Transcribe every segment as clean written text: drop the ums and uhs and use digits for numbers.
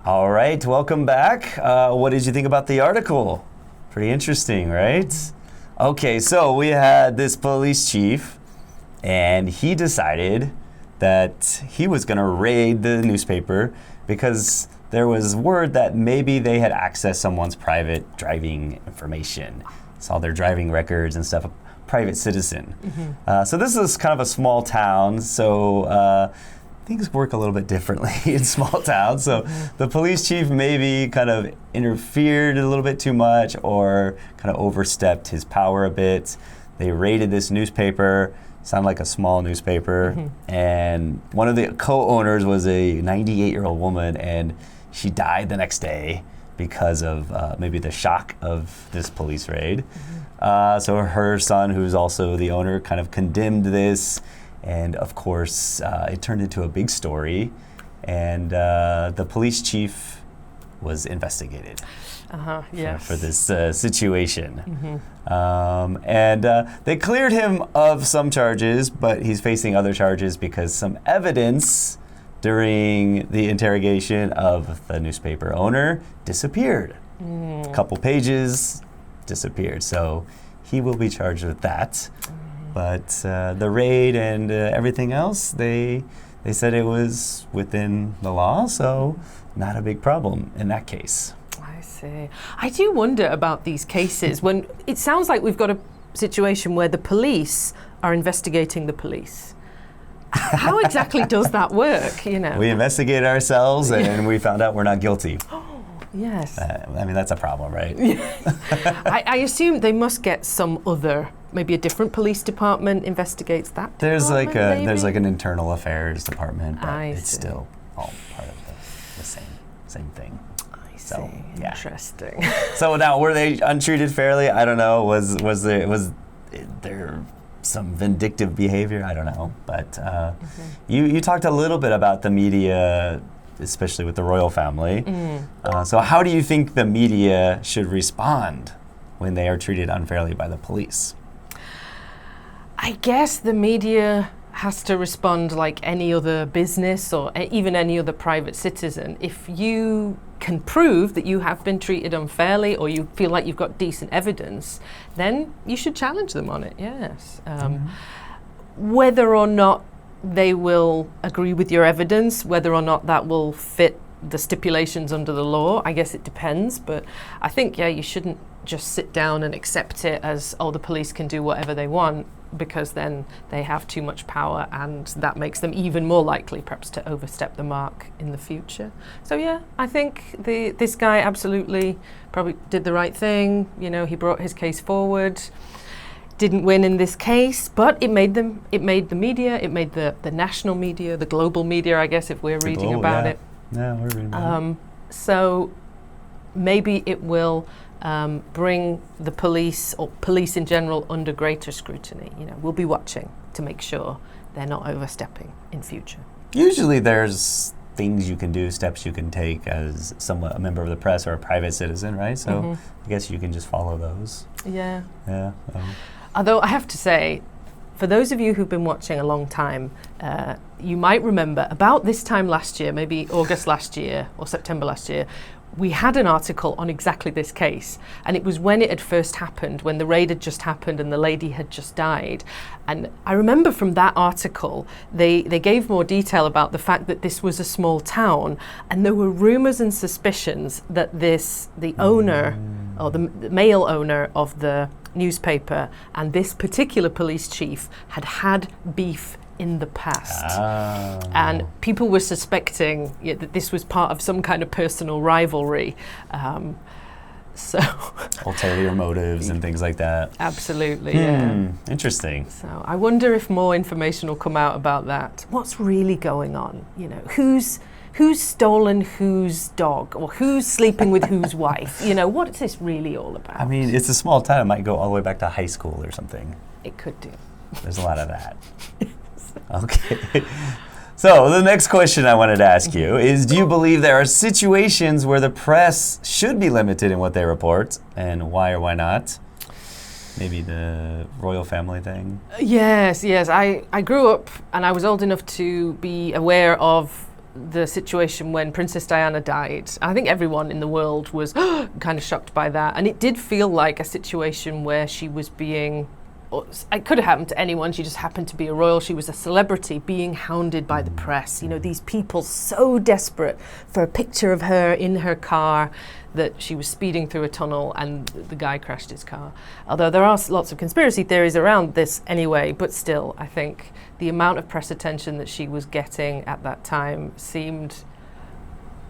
All right, welcome back. What did you think about the article? Pretty interesting, right? Okay, so we had this police chief, and he decided that he was going to raid the newspaper because there was word that maybe they had accessed someone's private driving information, saw their driving records and stuff, a private citizen. So this is kind of a small town, so things work a little bit differently in small towns. So the police chief maybe kind of interfered a little bit too much or kind of overstepped his power a bit. They raided this newspaper, sounded like a small newspaper, and one of the co-owners was a 98-year-old woman, and she died the next day because of maybe the shock of this police raid. So her son, who's also the owner, kind of condemned this. And of course, it turned into a big story, and the police chief was investigated for this situation. And they cleared him of some charges, but he's facing other charges because some evidence during the interrogation of the newspaper owner disappeared. A couple pages disappeared, so he will be charged with that. But the raid and everything else, they said it was within the law, so not a big problem in that case. I see. I do wonder about these cases when it sounds like we've got a situation where the police are investigating the police. How exactly does that work, you know? We investigated ourselves and we found out we're not guilty. Yes. I mean, that's a problem, right? I assume they must get some other, maybe a different police department investigates that. There's department, there's like an internal affairs department, but it's see. still all part of the same thing. I see. Yeah. Interesting. So now, were they untreated fairly? I don't know. Was there some vindictive behavior? I don't know. But you talked a little bit about the media, especially with the royal family. So how do you think the media should respond when they are treated unfairly by the police? I guess the media has to respond like any other business or even any other private citizen. If you can prove that you have been treated unfairly or you feel like you've got decent evidence, then you should challenge them on it, yes. Whether or not they will agree with your evidence, whether or not that will fit the stipulations under the law, I guess it depends. But I think, you shouldn't just sit down and accept it as, the police can do whatever they want, because then they have too much power and that makes them even more likely perhaps to overstep the mark in the future. So I think this guy absolutely probably did the right thing. You know, he brought his case forward. Didn't win in this case, but it made the media, it made the national media, the global media, I guess, if we're reading about it. Yeah, we're reading about it. So maybe it will bring the police or police in general under greater scrutiny. You know, we'll be watching to make sure they're not overstepping in future. Usually there's things you can do, steps you can take as a member of the press or a private citizen, right? So I guess you can just follow those. Yeah. Yeah. Although I have to say, for those of you who've been watching a long time, you might remember about this time last year, maybe August last year or September last year, we had an article on exactly this case, and it was when it had first happened, when the raid had just happened and the lady had just died. And I remember from that article, they gave more detail about the fact that this was a small town, and there were rumors and suspicions that the owner, or the male owner of the newspaper, and this particular police chief had beef in the past. And people were suspecting that this was part of some kind of personal rivalry. Ulterior motives and things like that. Absolutely, yeah. Interesting. So I wonder if more information will come out about that. What's really going on? You know, who's stolen whose dog, or who's sleeping with whose wife? You know, what is this really all about? I mean, it's a small town. It might go all the way back to high school or something. It could do. There's a lot of that. Okay. So the next question I wanted to ask you is, do you believe there are situations where the press should be limited in what they report, and why or why not? Maybe the royal family thing? Yes. I grew up and I was old enough to be aware of the situation when Princess Diana died. I think everyone in the world was kind of shocked by that. And it did feel like a situation where she was being, it could have happened to anyone. She just happened to be a royal. She was a celebrity being hounded by the press. You know, these people so desperate for a picture of her in her car that she was speeding through a tunnel and the guy crashed his car. Although there are lots of conspiracy theories around this anyway, but still, I think the amount of press attention that she was getting at that time seemed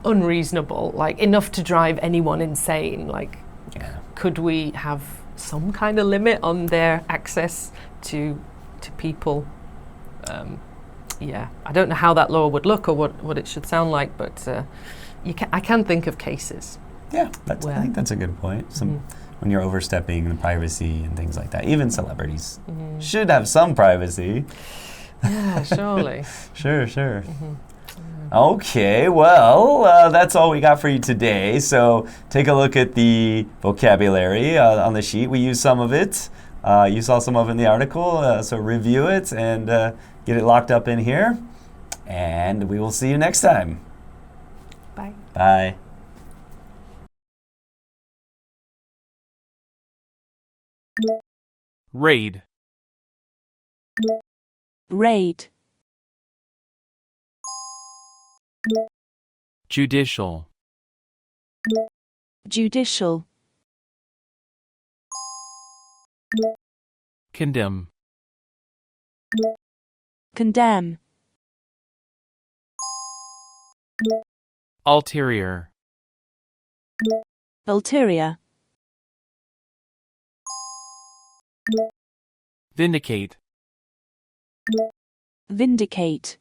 unreasonable, like enough to drive anyone insane. Like, could we have some kind of limit on their access to people? I don't know how that law would look or what it should sound like, but I can think of cases. Yeah, I think that's a good point. When you're overstepping the privacy and things like that. Even celebrities should have some privacy. Yeah, surely. Sure. Okay, well, that's all we got for you today. So take a look at the vocabulary on the sheet. We used some of it. You saw some of it in the article, so review it and get it locked up in here. And we will see you next time. Bye. Bye. Raid. Raid. Judicial. Judicial. Condemn. Condemn. Ulterior. Ulterior. Vindicate. Vindicate.